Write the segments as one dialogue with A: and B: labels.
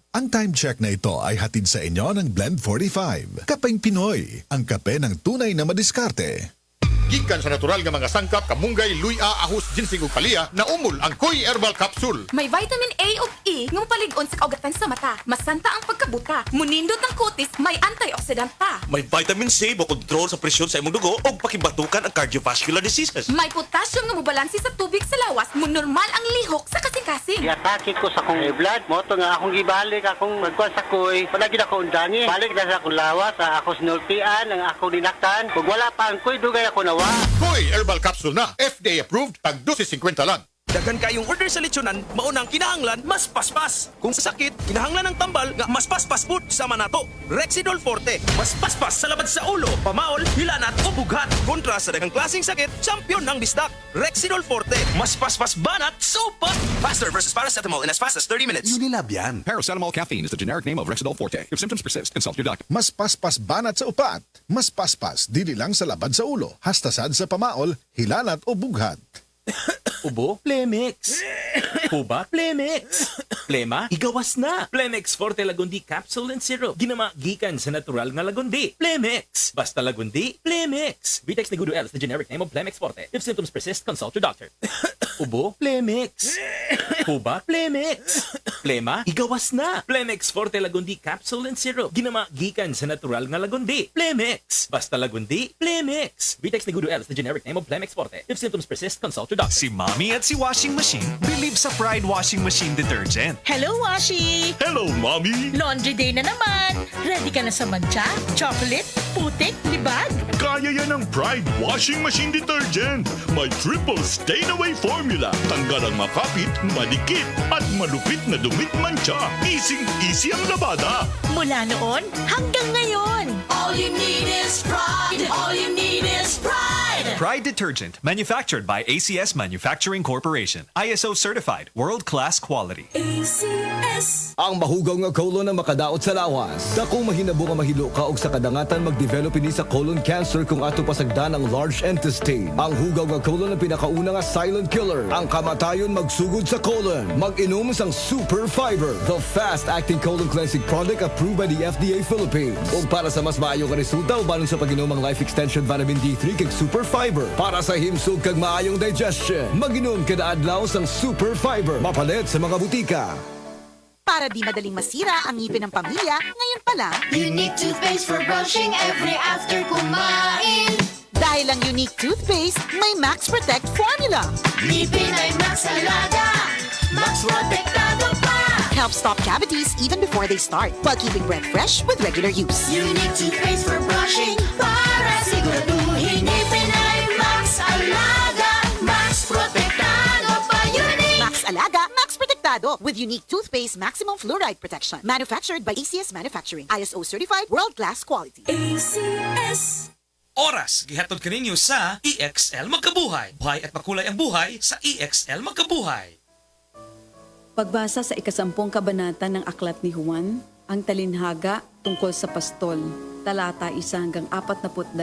A: Ang time check na ito ay hatid sa inyo ng Blend 45. Kapeng Pinoy, ang kape ng tunay na madiskarte.
B: Gikan sa natural nga mga sangkap, kamunggay, luya, ahos, ginseng ug palya, naumol ang Koy Herbal Capsule.
C: May vitamin A ug E nga palig-on sa kaugatan sa mata. Masanta ang pagkabuta. Munindot ang kutis, may antioxidant pa.
D: May vitamin C mo kontrol sa presyon sa imong dugo o pakibatukan ang cardiovascular diseases.
C: May potassium nga mobalansi sa tubig sa lawas. Normal ang lihok sa kasing-kasing.
E: Giatake ko sa akong blood mo to nga akong gibalik akong magkuan sa koy. Palagi na ko undani. Balik na sa akong lawas, ako sinultian, ang akong dinaktan. Kung wala pa ang koy, dugay ako nawa.
B: Koy Herbal Capsule na, FDA approved, tag 12.50 lang.
F: Daghan kayong order sa lechonan, maunang kinahanglan, mas paspas. Kung sa sakit, kinahanglan ng tambal, nga mas paspas pud sa manato. Rexidol Forte, mas paspas sa labad sa ulo, pamaol, hilanat o bughat. Kontra sa daghang klaseng sakit, champion ng bisdak. Rexidol Forte, mas paspas banat, sopa. Faster versus paracetamol in as fast as 30 minutes.
G: Unilab yan. Paracetamol caffeine is the generic name of Rexidol Forte. If symptoms persist, consult your doctor.
A: Mas paspas banat sa upat. Mas paspas dili lang sa labad sa ulo. Hastasad sa pamaol, hilanat o bughat.
H: Ubo? Plemix. Huba? Plemix. Plema? Igawas na. Plemix Forte Lagundi Capsule and Syrup. Ginama gikan sa natural nga lagundi. Plemix. Basta lagundi, Plemix. Vitex Negudo L is the generic name of Plemix Forte. If symptoms persist, consult your doctor. Ubo? Plemix. Huba? Plemix. Plema? Igawas na. Plemix Forte Lagundi Capsule and Syrup. Ginama gikan sa natural nga lagundi. Plemix. Basta lagundi, Plemix. Vitex Negudo L is the generic name of Plemix Forte. If symptoms persist, consult your doctor.
I: Si Mommy at si Washing Machine believe sa Pride Washing Machine Detergent.
J: Hello, Washi!
D: Hello, Mommy!
J: Laundry day na naman! Ready ka na sa mancha, chocolate, putik, libag?
K: Kaya yan ang Pride Washing Machine Detergent. May triple stain-away formula. Tanggal ang makapit, malikit, at malupit na dumit mancha. Easy ang labada.
J: Mula noon hanggang ngayon.
C: All you need is pride. All you need is pride.
I: Pride Detergent, manufactured by ACS Manufacturing Corporation. ISO certified, world-class quality.
L: Ang mahugaw nga colon na makadaot sa lawas. Dako mahinabo nga mahilo ka og sa kadangatan mag-develop ini sa colon cancer kung ato pasagdan ang large intestine. Ang hugaw nga colon ang pinakauna nga silent killer. Ang kamatayon magsugod sa colon. Mag-inom sang Super Fiber, the fast-acting colon cleansing product approved by the FDA Philippines. Ug para sa mas maayo nga resulta uban sa pag-inom ang Life Extension Vitamin D3 kag Super Fiber para sa himsog kag maayong digestion. Mag-inom kada adlaw sang Super Fiber. Mapalit sa mga butika.
M: Para di madaling masira ang ngipin ng pamilya, ngayon pa lang,
C: Unique toothpaste for brushing every after kumain.
M: dahil ang Unique toothpaste may Max Protect formula.
C: Ngipin ay Max Alaga. Max Protectado pa.
M: Helps stop cavities even before they start, while keeping breath fresh with regular use.
C: Unique toothpaste for brushing para siguraduhin ngipin ay Max Alaga. Max Protectado pa. Unique.
M: Max Alaga, Max Protectado with Unique toothpaste maximum fluoride protection. Manufactured by ACS Manufacturing. ISO certified world-class quality.
C: ACS.
F: Oras, gihatod kaninyo sa EXL Magkabuhay. Buhay at makulay ang buhay sa EXL Magkabuhay.
N: Pagbasa sa ikasampung kabanata ng Aklat ni Juan, ang talinhaga tungkol sa pastol, talata 1 hanggang 42.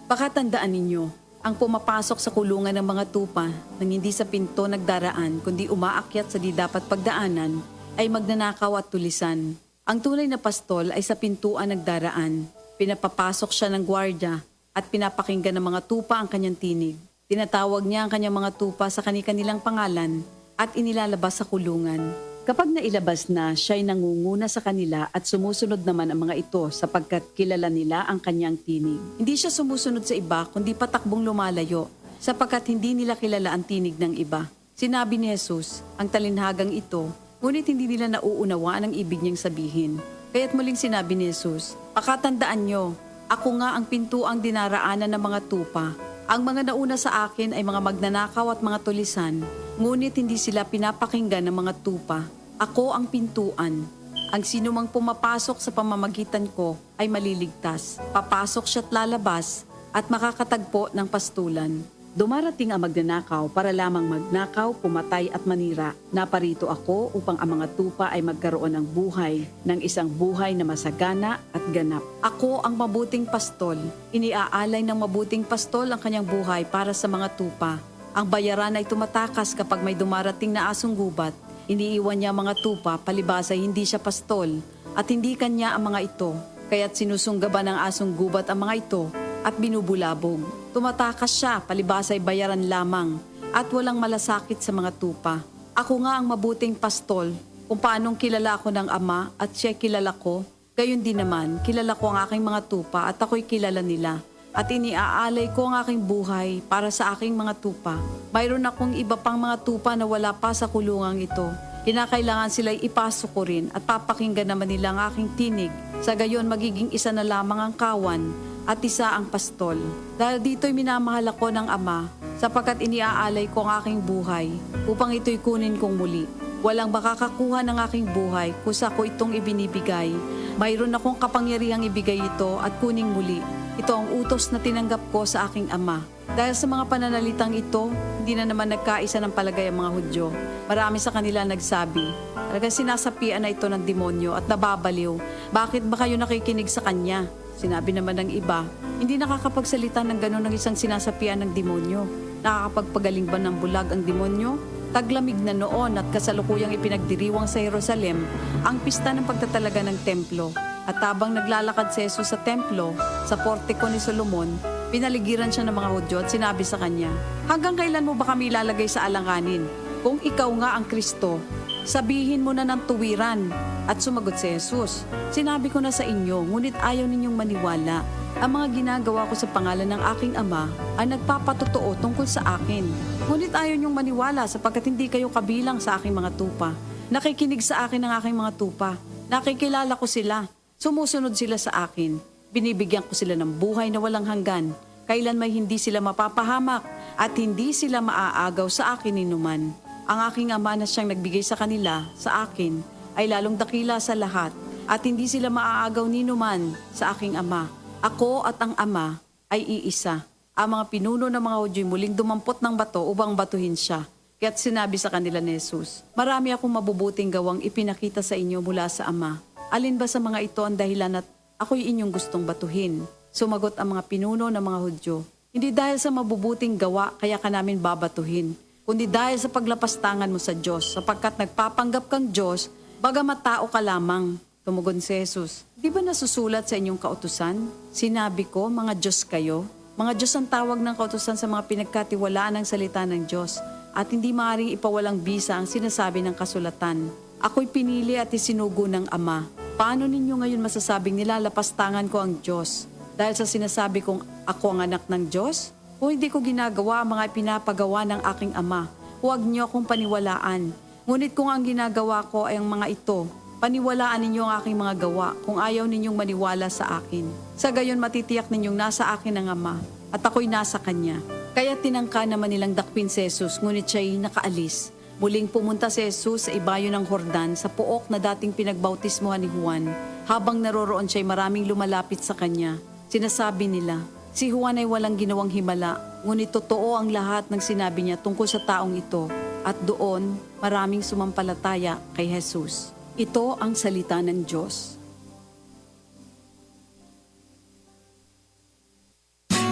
N: Pakatandaan ninyo, ang pumapasok sa kulungan ng mga tupa nang hindi sa pinto nagdaraan kundi umaakyat sa di dapat pagdaanan ay magnanakaw at tulisan. Ang tunay na pastol ay sa pintuan nagdaraan. Pinapapasok siya ng gwardya at pinapakinggan ng mga tupa ang kanyang tinig. Tinatawag niya ang kanyang mga tupa sa kanilang pangalan at inilalabas sa kulungan. Kapag nailabas na, siya'y nangunguna sa kanila at sumusunod naman ang mga ito sapagkat kilala nila ang kanyang tinig. Hindi siya sumusunod sa iba kundi patakbong lumalayo sapagkat hindi nila kilala ang tinig ng iba. Sinabi ni Jesus, ang talinhagang ito, ngunit hindi nila nauunawaan ang ibig niyang sabihin. Kaya't muling sinabi ni Jesus, pakatandaan niyo, ako nga ang pintuang dinaraanan ng mga tupa. Ang mga nauna sa akin ay mga magnanakaw at mga tulisan, ngunit hindi sila pinapakinggan ng mga tupa. Ako ang pintuan. Ang sinumang pumapasok sa pamamagitan ko ay maliligtas. Papasok siya't lalabas at makakatagpo ng pastulan. Dumarating ang magnanakaw para lamang magnakaw, pumatay at manira. Naparito ako upang ang mga tupa ay magkaroon ng buhay, ng isang buhay na masagana at ganap. Ako ang mabuting pastol. Iniaalay ng mabuting pastol ang kanyang buhay para sa mga tupa. Ang bayaran ay tumatakas kapag may dumarating na asong gubat. Iniiwan niya ang mga tupa, palibasa hindi siya pastol, at hindi kanya ang mga ito, kaya't sinusunggaban ng asong gubat ang mga ito at binubulabog. Tumatakas siya, palibasa ay bayaran lamang, at walang malasakit sa mga tupa. Ako nga ang mabuting pastol, kung paanong kilala ko ng Ama at siya kilala ko, gayon din naman, kilala ko ang aking mga tupa at ako'y kilala nila. At iniaalay ko ang aking buhay para sa aking mga tupa. Mayroon akong iba pang mga tupa na wala pa sa kulungang ito. Kinakailangan sila'y ipasok ko rin at papakinggan naman nila ang aking tinig. Sa gayon magiging isa na lamang ang kawan at isa ang pastol. Dahil dito'y minamahal ako ng Ama, sapagkat iniaalay ko ang aking buhay upang ito'y kunin kong muli. Walang makakakuha ng aking buhay kusa ko itong ibinibigay. Mayroon akong kapangyarihang ibigay ito at kuning muli. Ito ang utos na tinanggap ko sa aking Ama. Dahil sa mga pananalitang ito, hindi na naman nagkaisa ng palagay ang mga Hudyo. Marami sa kanila nagsabi, talagang sinasapian na ito ng demonyo at nababaliw. Bakit ba kayo nakikinig sa kanya? Sinabi naman ng iba, hindi nakakapagsalita ng gano'n ng isang sinasapian ng demonyo. Nakakapagpagaling ba ng bulag ang demonyo? Taglamig na noon at kasalukuyang ipinagdiriwang sa Jerusalem ang pista ng pagtatalaga ng templo. At habang naglalakad si Jesus sa templo, sa portiko ni Solomon, pinaligiran siya ng mga Hudyo at sinabi sa kanya, hanggang kailan mo ba kami ilalagay sa alanganin? Kung ikaw nga ang Kristo, sabihin mo na ng tuwiran. At sumagot si Jesus, sinabi ko na sa inyo, ngunit ayaw ninyong maniwala. Ang mga ginagawa ko sa pangalan ng aking Ama ay nagpapatotoo tungkol sa akin. Ngunit ayaw niyong maniwala sapagkat hindi kayo kabilang sa aking mga tupa. Nakikinig sa akin ang aking mga tupa. Nakikilala ko sila. Sumusunod sila sa akin. Binibigyan ko sila ng buhay na walang hanggan. Kailan may hindi sila mapapahamak at hindi sila maaagaw sa akin ninuman. Ang aking Ama na siyang nagbigay sa kanila, sa akin, ay lalong dakila sa lahat at hindi sila maaagaw ninuman sa aking Ama. Ako at ang Ama ay iisa. Ang mga pinuno ng mga Hudyo'y muling dumampot ng bato upang batuhin siya. Kaya't sinabi sa kanila ni Jesus, marami akong mabubuting gawang ipinakita sa inyo mula sa Ama. Alin ba sa mga ito ang dahilan at ako'y inyong gustong batuhin? Sumagot ang mga pinuno ng mga Hudyo, hindi dahil sa mabubuting gawa kaya ka namin babatuhin, kundi dahil sa paglapastangan mo sa Diyos, sapagkat nagpapanggap kang Diyos, bagamat tao ka lamang. Tumugon si Jesus, di ba nasusulat sa inyong kautusan? Sinabi ko, mga Diyos kayo. Mga Diyos ang tawag ng kautusan sa mga pinagkatiwalaan ng salita ng Diyos at hindi maaaring ipawalang bisa ang sinasabi ng kasulatan. Ako'y pinili at isinugo ng Ama. Paano ninyo ngayon masasabing nilalapastangan ko ang Diyos? Dahil sa sinasabi kong ako ang anak ng Diyos? Kung hindi ko ginagawa ang mga pinapagawa ng aking Ama, huwag niyo akong paniwalaan. Ngunit kung ang ginagawa ko ay ang mga ito, paniwalaan ninyo ang aking mga gawa kung ayaw ninyong maniwala sa akin. Sa gayon matitiyak ninyong nasa akin ang Ama at ako'y nasa Kanya. Kaya tinangka naman nilang dakpin si Jesus ngunit siya'y nakaalis. Muling pumunta si Jesus sa ibayo ng Jordan sa puok na dating pinagbautismohan ni Juan. Habang naroroon siya'y maraming lumalapit sa Kanya. Sinasabi nila, si Juan ay walang ginawang himala, ngunit totoo ang lahat ng sinabi niya tungkol sa taong ito. At doon maraming sumampalataya kay Jesus. Ito ang salita ng Diyos.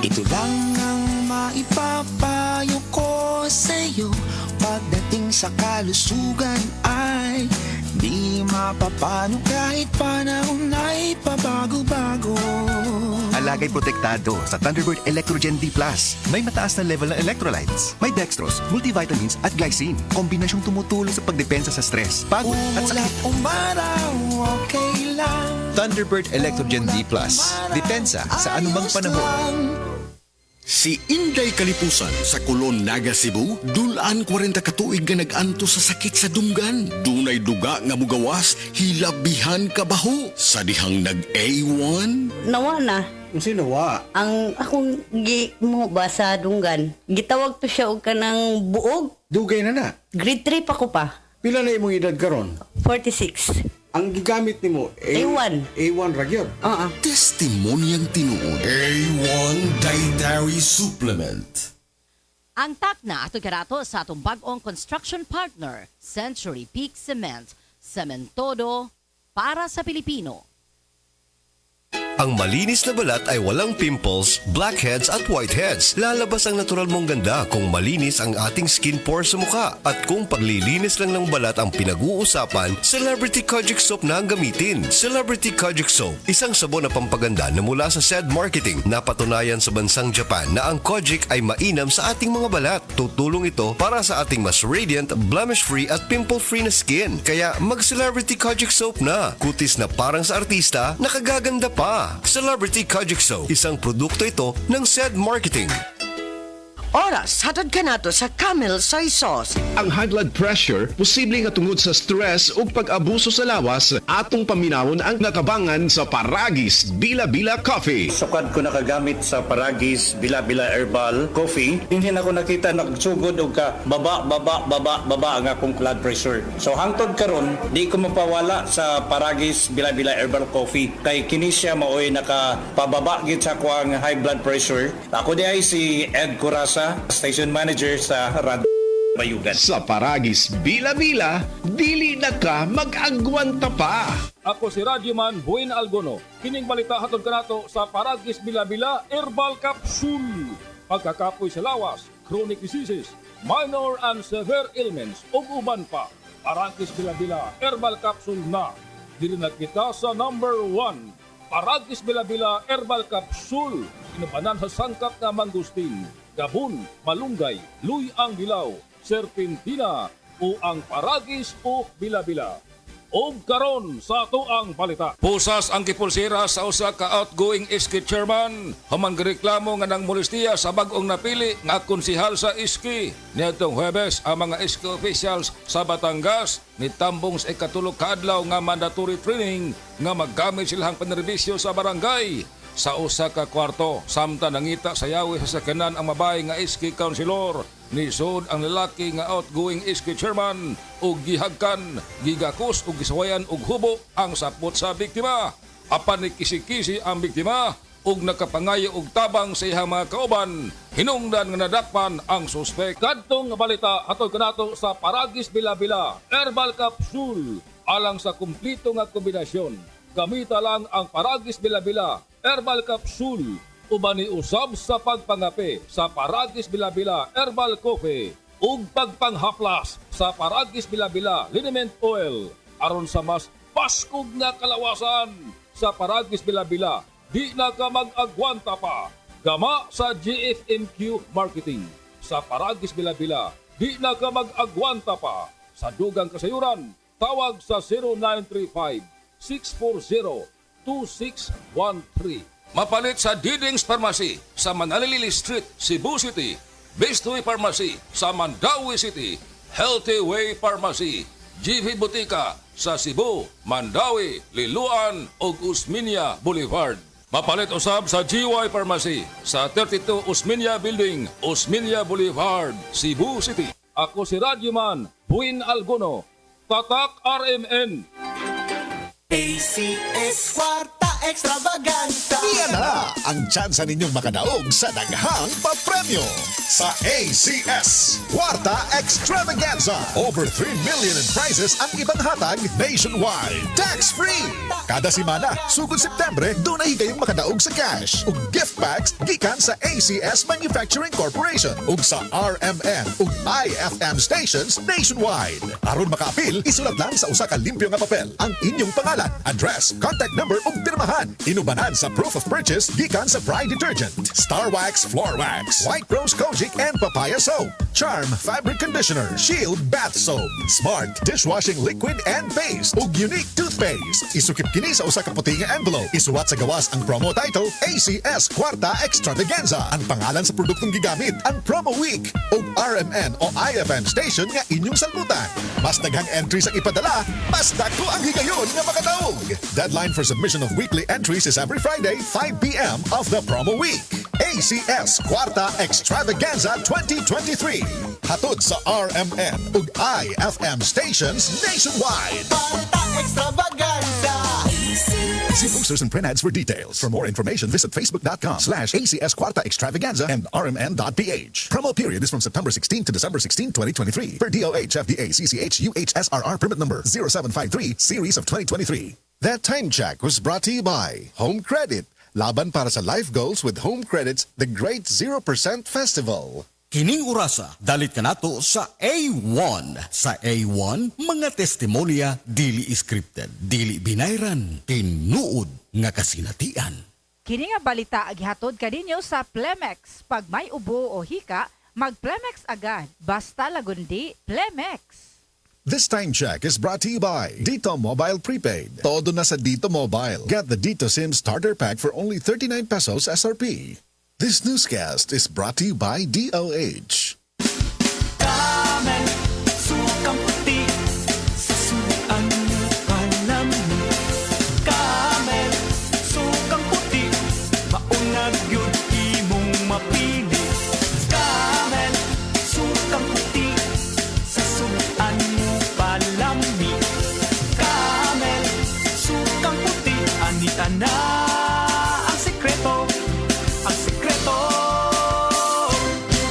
O: Ito lang ang maipapayo ko sa'yo. Pagdating sa kalusugan ay di mapapano kahit panahon ay pabago-bago.
P: Alagay protektado sa Thunderbird Electrogen D+. May mataas na level ng electrolytes. May dextrose, multivitamins at glycine. Kombinasyong tumutulong sa pagdepensa sa stress, pagod at sakit.
O: Umaraw, okay lang.
P: Thunderbird Electrogen D+. Depensa sa anumang panahon.
Q: Si Inday Kalipusan sa Kulon, Naga, Cebu, dulaan 40 katuig nga nag-anto sa sakit sa dunggan. Dunay duga nga mugawas, hilabihan kabaho. Sa dihang nag-A1?
R: Nawa na.
Q: Sino wa?
R: Ang akong mo ba sa dunggan, gitawag to siya og kanang buog.
Q: Dugay na na.
R: Grade 3 pa ko pa.
Q: Pila na imong edad karon?
R: 46.
Q: Ang gigamit nimo
R: A1.
Q: A1 ragyod. Testimonyang tinuod. A1 Dietary Supplement.
S: Ang takna ato karato sa atong bag-ong construction partner, Century Peak Cement. Cementodo para sa Pilipino.
T: Ang malinis na balat ay walang pimples, blackheads at whiteheads. Lalabas ang natural mong ganda kung malinis ang ating skin pores sa mukha. At kung paglilinis lang ng balat ang pinag-uusapan, Celebrity Kojic Soap na ang gamitin. Celebrity Kojic Soap, isang sabon na pampaganda na mula sa SED Marketing. Napatunayan sa bansang Japan na ang Kojic ay mainam sa ating mga balat. Tutulong ito para sa ating mas radiant, blemish-free at pimple-free na skin. Kaya mag-Celebrity Kojic Soap na. Kutis na parang sa artista, nakagaganda pa. Celebrity Kojic Soap, isang produkto ito ng SED Marketing.
U: Oras, hatod ka nato sa Camel Soy Sauce.
V: Ang high blood pressure, posibleng nga tungod sa stress o pag-abuso sa lawas, atong paminawon ang natabangan sa Paragis Bila-Bila Coffee.
W: Sukad ko nakagamit sa Paragis Bila-Bila Herbal Coffee, hindi na ko nakita nagsugod o ka baba ang akong blood pressure. So hangtod karon, di ko mapawala sa Paragis Bila-Bila Herbal Coffee. Kay kini siya maoy nakapababa gid sa kuang high blood pressure. Ako di ay si Ed Curasa, Station Manager sa Radyo Bayugan.
V: Sa Paragis Bila-Bila, dili na ka mag-agwanta pa.
X: Ako si Radyoman Buin Algono. Kining balita hatod kanato sa Paragis Bila-Bila Herbal Capsule. Pagkakapoy sa lawas, chronic diseases, minor and severe ailments ug uban pa. Paragis Bila-Bila Herbal Capsule na. Dili na kita sa number 1. Paragis Bila-Bila Herbal Capsule. Inubanan sa sangkap na mangustin, gabon, malunggay, luy ang dilaw, serpentina o ang Paragis o Bila-Bila. O karon sa ato ang balita. Pusas ang kipulsira sa usa ka outgoing ISKI chairman. Human gireklamo nga nang molestiya sa bag-ong napili nga konsihal sa ISKI. Niadtong Huwebes ang mga ISKI officials sa Batangas nitambong sa ikatulog kaadlaw nga mandatory training nga maggamit silang panerbisyo sa barangay. Sa usa ka kwarto, samtang nangita sa yawi sa sakyanan ang mabay nga ISKI councilor. Nisod ang lalaki nga outgoing ISKI chairman ug gihagkan, gigakos ug gisawayan og hubo ang sapot sa biktima. Apan ni kisi-kisi ang biktima ug nakapangayo og tabang sa iyang mga kauban. Hinungdan nga nadakpan ang suspek. Kadtong balita atol kanato sa Paragis Bila-Bila Herbal Capsule alang sa kumplito nga kombinasyon. Gamita lang ang Paragis Bila-Bila Herbal Capsule uban ni usab sa pagpangape sa Paragis Bila-Bila Herbal Coffee ug pagpanghaplas sa Paragis Bila-Bila Liniment Oil aron sa mas paskog nga kalawasan sa Paragis Bila-Bila. Di na ka mag-agwanta pa. Gama sa GFMQ Marketing sa Paragis Bila-Bila. Di na ka mag-agwanta pa. Sa dugang kasayuran, tawag sa 0935-640-2613. Mapalit sa Diding's Pharmacy sa Manalili Street, Cebu City. Best Way Pharmacy sa Mandawi City. Healthy Way Pharmacy, GV Butika sa Cebu, Mandawi, Liloan ug Usmeña Boulevard. Mapalit usab sa GY Pharmacy sa 32 Usmeña Building, Usmeña Boulevard, Cebu City. Ako si Radyoman Buin Algono, Tatak RMN.
O: ACS Kwarta Extravaganza.
A: Iyan na ang tsansa ninyong makadaog sa daghang papremyo sa ACS Kwarta Extravaganza. Over 3 million in prizes ang ibang hatag nationwide. Tax-free. Kada simana, sugod Septembre, doon ay kayong makadaog sa cash ug gift packs gikan sa ACS Manufacturing Corporation ug sa RMN ug IFM stations nationwide. Aron makaapil, isulat lang sa usa ka limpyo nga papel ang inyong pangalan, address, contact number ug pirmahan. Inubanan sa proof of purchase gikan sa Pride Detergent, Star Wax Floor Wax, White Rose Kojic and Papaya Soap, Charm Fabric Conditioner, Shield Bath Soap, Smart Dishwashing Liquid and Paste ug Unique Toothpaste. Isukip kini sa usa ka puti nga envelope. Isuwat sa gawas ang promo title ACS Kwarta Extravaganza. Ang pangalan sa produktong gigamit, ang promo week ug RMN o IFM station nga inyong salbutan. Mas daghang entry sa ipadala, mas dako ang higayon nga makadaog. Deadline for submission of weekly entries is every Friday, 5 p.m. of the promo week. ACS Kwarta Extravaganza 2023. Hatod sa RMN ug IFM stations nationwide.
O: Kwarta Extravaganza.
A: See posters and print ads for details. For more information, visit facebook.com/ACS Kwarta Extravaganza and rmn.ph. Promo period is from September 16 to December 16, 2023. Per DOH, FDA, CCH, UHSRR permit number 0753, series of 2023. That time check was brought to you by Home Credit. Laban para sa life goals with Home Credit's The Great 0% Festival.
Q: Kining orasa, dalit ka nato sa A1. Sa A1, mga testimonya dili scripted, dili binayran, tinuod nga kasinatian.
B: Kini nga balita agihatod kadinyo sa Plemex. Pag may ubo o hika, mag-Plemex agad. Basta lagundi, Plemex.
A: This time check is brought to you by Dito Mobile Prepaid. Todo na sa Dito Mobile. Get the Dito SIM Starter Pack for only 39 pesos SRP. This newscast is brought to you by DOH.
O: Camel, sukang puti, sasuan mo palamig. Camel, sukang puti, maunag yun imong mapili. Camel, sukang puti, sasuan mo palamig. Camel, sukang puti, anita na ang sekreto. Ang sekreto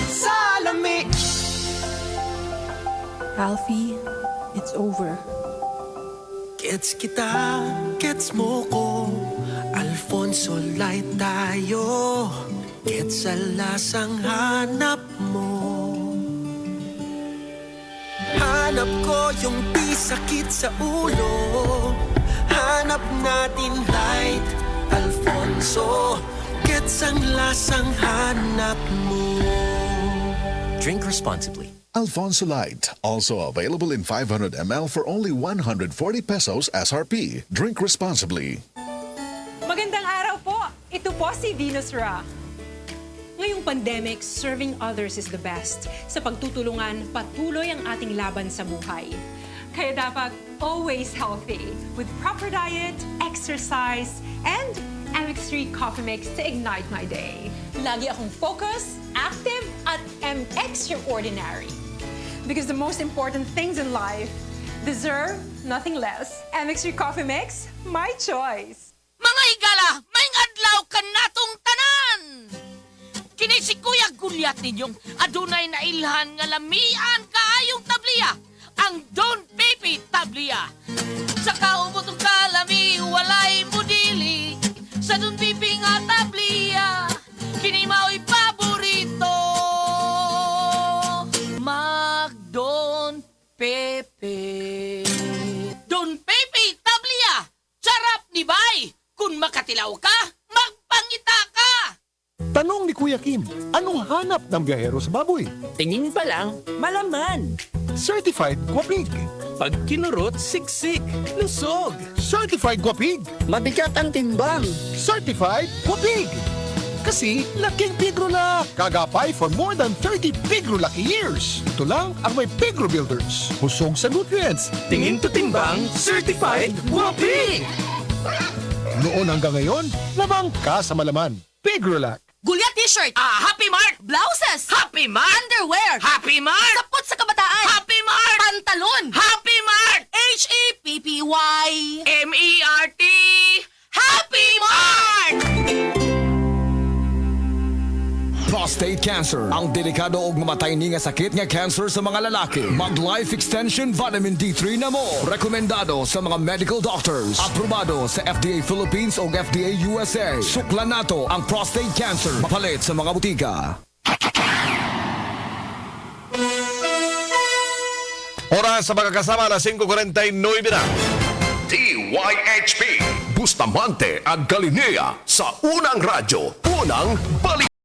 O: sa lami.
E: Alfie, it's over.
O: Gets kita, gets mo ko. Alfonso light tayo. Gets sa lasang hanap mo. Hanap ko yung di sakit sa ulo. Hanap natin light, Alfonso. Gets ang lasang hanap mo.
G: Drink responsibly.
A: Alfonso Light, also available in 500 ml for only 140 pesos SRP. Drink responsibly.
E: Magandang araw po! Ito po si Venus Ra. Ngayong pandemic, serving others is the best. Sa pagtutulungan, patuloy ang ating laban sa buhay. Kaya dapat always healthy with proper diet, exercise, and MX3 Coffee Mix to ignite my day. Lagi akong focus, active, at extraordinary. Because the most important things in life deserve nothing less. MX3 Coffee Mix, my choice.
H: Mga higala, may adlaw ka natong tanan! Kini si Kuya Gulyat ninyong adunay na ilhan nga lamian kaayong tabliya, ang Don Pepe Tabliya. Sa kaubot ng kalami, walay mudili, sa Don Pepe nga tabliya, kini mao'y paborito. Mag-Don Pepe. Don Pepe Tabliya, sarap ni bay! Kung makatilaw ka, magpangita ka!
Y: Tanong ni Kuya Kim, anong hanap ng biyahero sa baboy?
Z: Tingin pa lang, malaman.
Y: Certified Guapig.
Z: Pag kinurot, siksik, lusog.
Y: Certified Guapig.
Z: Mabigat ang timbang.
Y: Certified Guapig. Kasi laking Pigro na. Kagapay for more than 30 Pigro Lucky years. Ito lang ang may Pigro Builders. Husog sa nutrients.
Z: Tingin to timbang, certified Guapig.
Y: Noon hanggang ngayon, labang ka sa malaman. Pigrolac.
H: Gulyat t-shirt. Happy Mart. Blouses. Happy Mart. Underwear. Happy Mart. Sapot sa kabataan. Happy Mart. Pantalon. Happy Mart. H-A-P-P-Y. M-E-R-T. Happy Mart!
L: Prostate cancer, ang delikado ug mamatay ni nga sakit nga cancer sa mga lalaki. Mag-Life Extension Vitamin D3 na mo. Rekomendado sa mga medical doctors. Aprobado sa FDA Philippines ug FDA USA. Suklan nato ang prostate cancer. Mapalit sa mga butika.
V: Oras sa mga kasama na 5:49 na. DYHP Bustamante at Galilea sa Unang Radyo, Unang Balita.